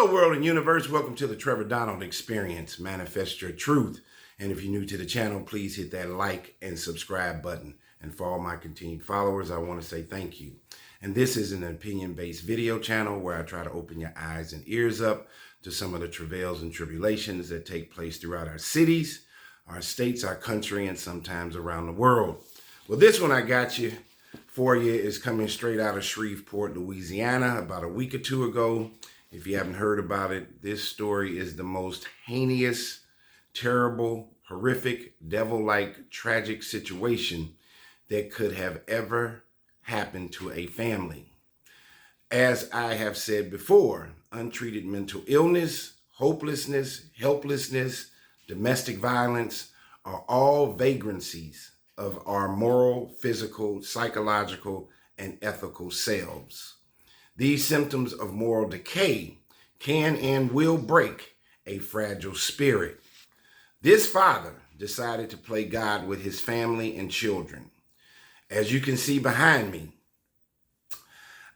Hello, world and universe. Welcome to the Trevor Donald Experience. Manifest your truth. And if you're new to the channel, please hit that like and subscribe button. And for all my continued followers, I want to say thank you. And this is an opinion-based video channel where I try to open your eyes and ears up to some of the travails and tribulations that take place throughout our cities, our states, our country, and sometimes around the world. Well, this one I got for you is coming straight out of Shreveport, Louisiana, about a week or two ago. If you haven't heard about it, this story is the most heinous, terrible, horrific, devil-like, tragic situation that could have ever happened to a family. As I have said before, untreated mental illness, hopelessness, helplessness, domestic violence are all vagrancies of our moral, physical, psychological, and ethical selves. These symptoms of moral decay can and will break a fragile spirit. This father decided to play God with his family and children. As you can see behind me,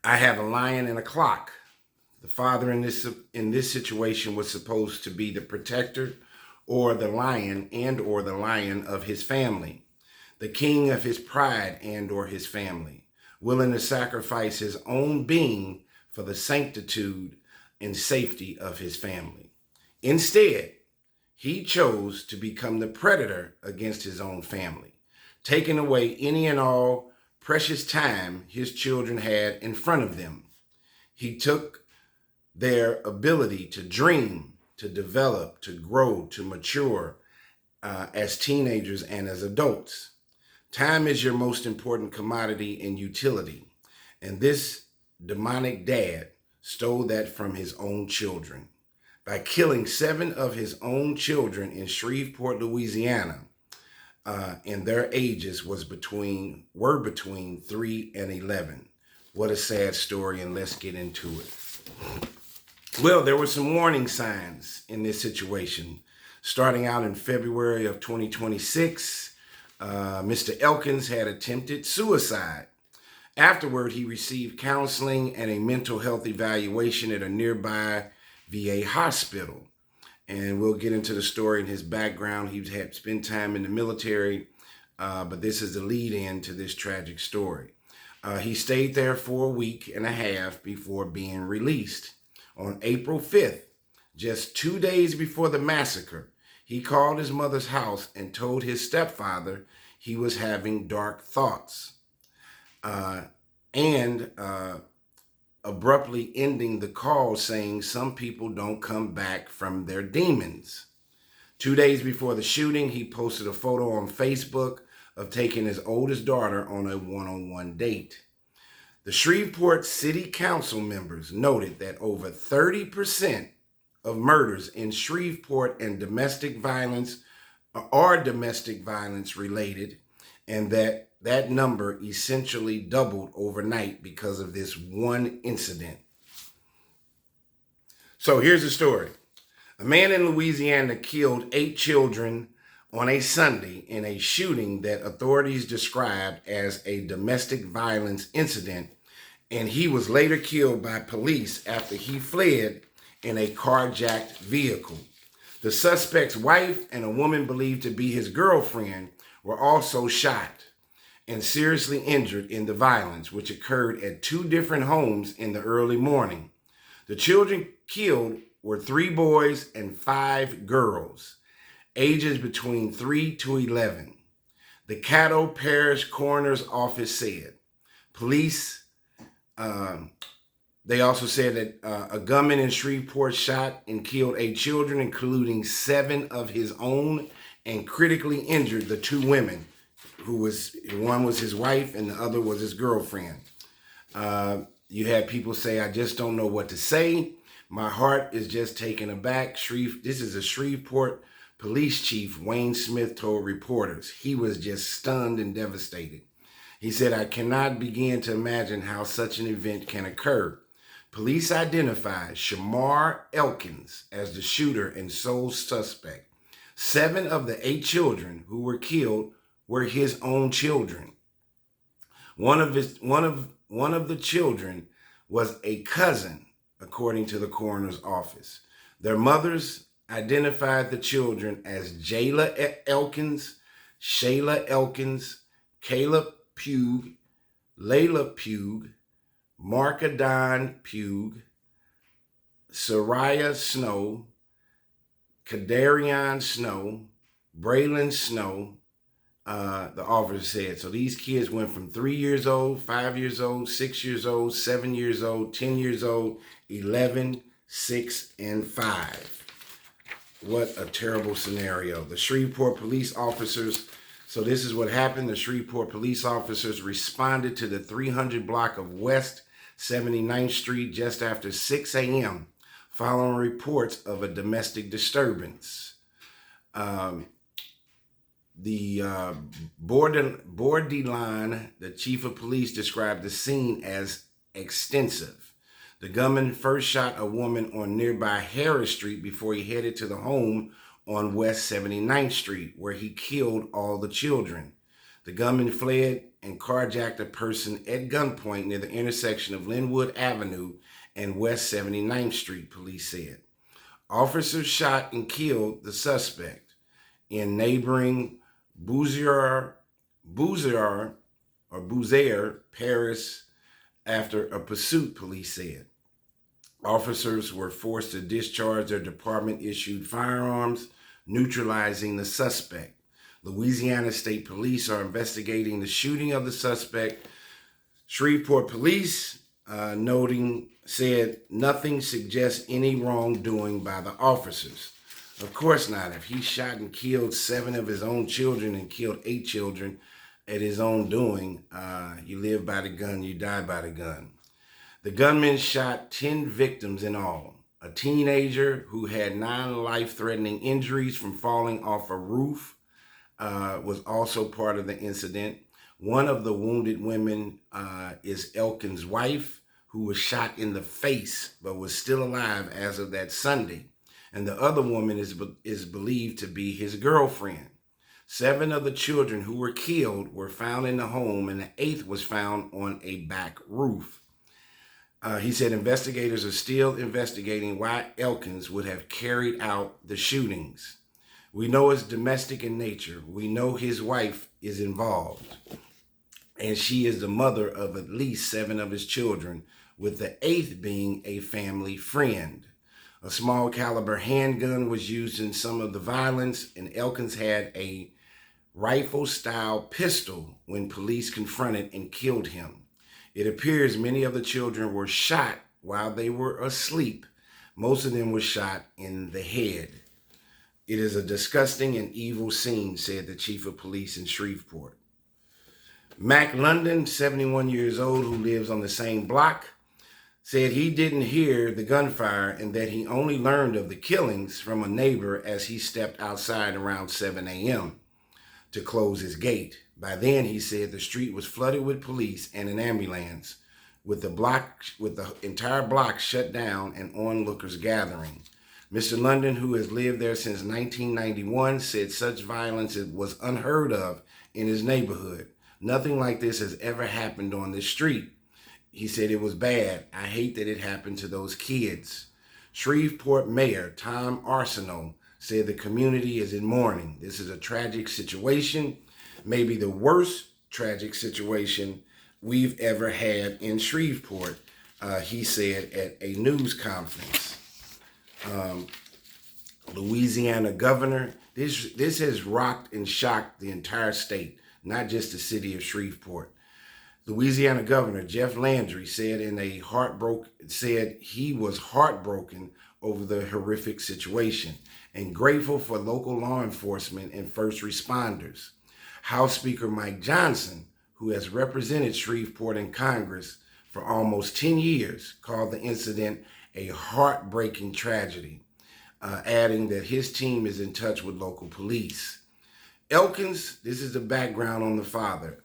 I have a lion and a clock. The father in this situation was supposed to be the protector or the lion of his family, the king of his pride and or his family, willing to sacrifice his own being for the sanctitude and safety of his family. Instead, he chose to become the predator against his own family, taking away any and all precious time his children had in front of them. He took their ability to dream, to develop, to grow, to mature as teenagers and as adults. Time is your most important commodity and utility. And this demonic dad stole that from his own children by killing 7 of his own children in Shreveport, Louisiana. And their ages were between 3 and 11. What a sad story, and let's get into it. Well, there were some warning signs in this situation. Starting out in February of 2026, Mr. Elkins had attempted suicide. Afterward, he received counseling and a mental health evaluation at a nearby VA hospital. And we'll get into the story and his background. He had spent time in the military, but this is the lead-in to this tragic story. He stayed there for a week and a half before being released. On April 5th, just 2 days before the massacre, he called his mother's house and told his stepfather he was having dark thoughts, and abruptly ending the call saying some people don't come back from their demons. 2 days before the shooting, he posted a photo on Facebook of taking his oldest daughter on a one-on-one date. The Shreveport City Council members noted that over 30% of murders in Shreveport and domestic violence are domestic violence related, and that number essentially doubled overnight because of this one incident. So here's the story. A man in Louisiana killed 8 children on a Sunday in a shooting that authorities described as a domestic violence incident, and he was later killed by police after he fled in a carjacked vehicle. The suspect's wife and a woman believed to be his girlfriend were also shot and seriously injured in the violence, which occurred at 2 different homes in the early morning. The children killed were 3 boys and 5 girls, ages between 3 to 11. The Caddo Parish Coroner's Office said. Police, they also said that a gunman in Shreveport shot and killed 8 children, including 7 of his own, and critically injured the 2 women, one was his wife and the other was his girlfriend. You had people say, "I just don't know what to say. My heart is just taken aback." This is a Shreveport police chief, Wayne Smith, told reporters. He was just stunned and devastated. He said, "I cannot begin to imagine how such an event can occur." Police identified Shamar Elkins as the shooter and sole suspect. 7 of the 8 children who were killed were his own children. One of the children was a cousin according to the coroner's office. Their mothers identified the children as Jayla Elkins, Shayla Elkins, Caleb Pugh, Layla Pugh, Markadon Pugh, Soraya Snow, Kadarion Snow, Braylon Snow, the officer said. So these kids went from 3 years old, 5 years old, 6 years old, 7 years old, 10 years old, 11, 6, and 5. What a terrible scenario. The Shreveport police officers, so this is what happened. The Shreveport police officers responded to the 300 block of West 79th Street just after 6 a.m. following reports of a domestic disturbance. The Bordelon, the chief of police, described the scene as extensive. The gunman first shot a woman on nearby Harris Street before he headed to the home on West 79th Street, where he killed all the children. The gunman fled and carjacked a person at gunpoint near the intersection of Linwood Avenue and West 79th Street, police said. Officers shot and killed the suspect in neighboring Bouzier Paris after a pursuit, police said. Officers were forced to discharge their department-issued firearms, neutralizing the suspect. Louisiana State Police are investigating the shooting of the suspect. Shreveport Police, said nothing suggests any wrongdoing by the officers. Of course not. If he shot and killed 7 of his own children and killed 8 children at his own doing, you live by the gun, you die by the gun. The gunman shot 10 victims in all. A teenager who had 9 life-threatening injuries from falling off a roof was also part of the incident. One of the wounded women is Elkin's wife, who was shot in the face but was still alive as of that Sunday. And the other woman is believed to be his girlfriend. 7 of the children who were killed were found in the home, and the 8th was found on a back roof. He said investigators are still investigating why Elkins would have carried out the shootings. We know it's domestic in nature. We know his wife is involved, and she is the mother of at least 7 of his children, with the 8th being a family friend. A small caliber handgun was used in some of the violence, and Elkins had a rifle-style pistol when police confronted and killed him. It appears many of the children were shot while they were asleep. Most of them were shot in the head. It is a disgusting and evil scene, said the chief of police in Shreveport. Mac London, 71 years old, who lives on the same block, said he didn't hear the gunfire and that he only learned of the killings from a neighbor as he stepped outside around 7 a.m. to close his gate. By then, he said the street was flooded with police and an ambulance, with the entire block shut down and onlookers gathering. Mr. London, who has lived there since 1991, said such violence was unheard of in his neighborhood. Nothing like this has ever happened on this street. He said it was bad. I hate that it happened to those kids. Shreveport Mayor Tom Arsenault said the community is in mourning. This is a tragic situation, maybe the worst tragic situation we've ever had in Shreveport, he said at a news conference. Louisiana governor, this has rocked and shocked the entire state, not just the city of Shreveport. Louisiana Governor Jeff Landry said he was heartbroken over the horrific situation and grateful for local law enforcement and first responders. House Speaker Mike Johnson, who has represented Shreveport in Congress for almost 10 years, called the incident a heartbreaking tragedy, adding that his team is in touch with local police. Elkins, this is the background on the father.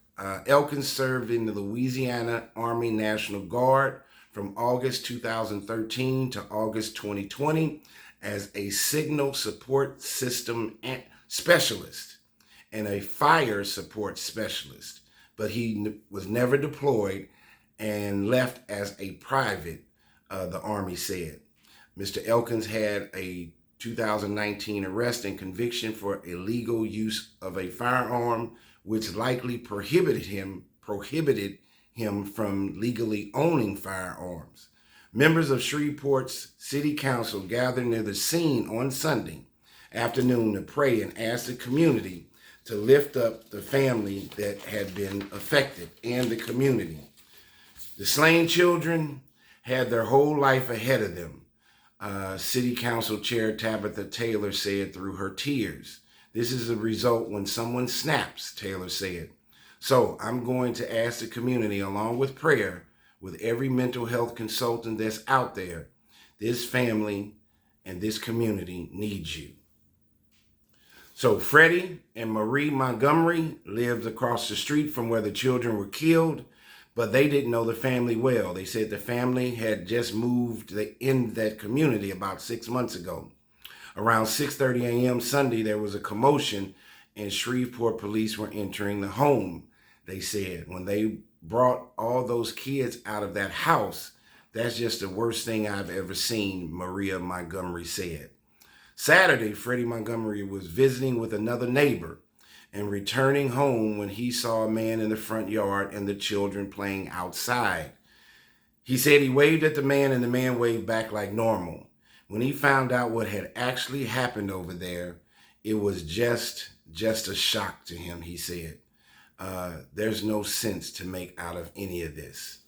Elkins served in the Louisiana Army National Guard from August 2013 to August 2020 as a signal support system specialist and a fire support specialist, but he was never deployed and left as a private the Army said. Mr. Elkins had a 2019 arrest and conviction for illegal use of a firearm, which likely prohibited him from legally owning firearms. Members of Shreveport's City Council gathered near the scene on Sunday afternoon to pray and ask the community to lift up the family that had been affected and the community. The slain children had their whole life ahead of them, City Council Chair Tabitha Taylor said through her tears. This is a result when someone snaps, Taylor said. So I'm going to ask the community, along with prayer, with every mental health consultant that's out there, this family and this community needs you. So Freddie and Marie Montgomery lived across the street from where the children were killed, but they didn't know the family well. They said the family had just moved in that community about 6 months ago. Around 6:30 a.m. Sunday, there was a commotion and Shreveport police were entering the home. They said when they brought all those kids out of that house, that's just the worst thing I've ever seen, Maria Montgomery said. Saturday, Freddie Montgomery was visiting with another neighbor and returning home when he saw a man in the front yard and the children playing outside. He said he waved at the man and the man waved back like normal. When he found out what had actually happened over there, it was just a shock to him, he said. There's no sense to make out of any of this.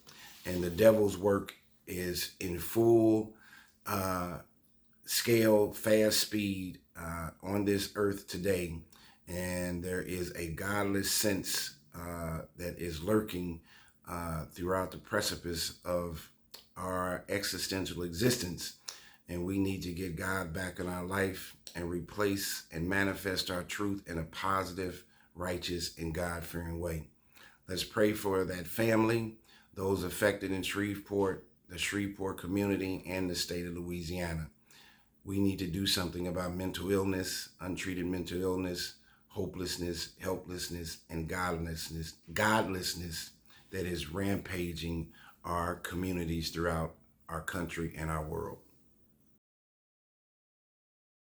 And the devil's work is in full scale, fast speed on this earth today. And there is a godless sense that is lurking throughout the precipice of our existential existence. And we need to get God back in our life and replace and manifest our truth in a positive, righteous, and God-fearing way. Let's pray for that family, those affected in Shreveport, the Shreveport community, and the state of Louisiana. We need to do something about mental illness, untreated mental illness, hopelessness, helplessness, and godlessness that is rampaging our communities throughout our country and our world.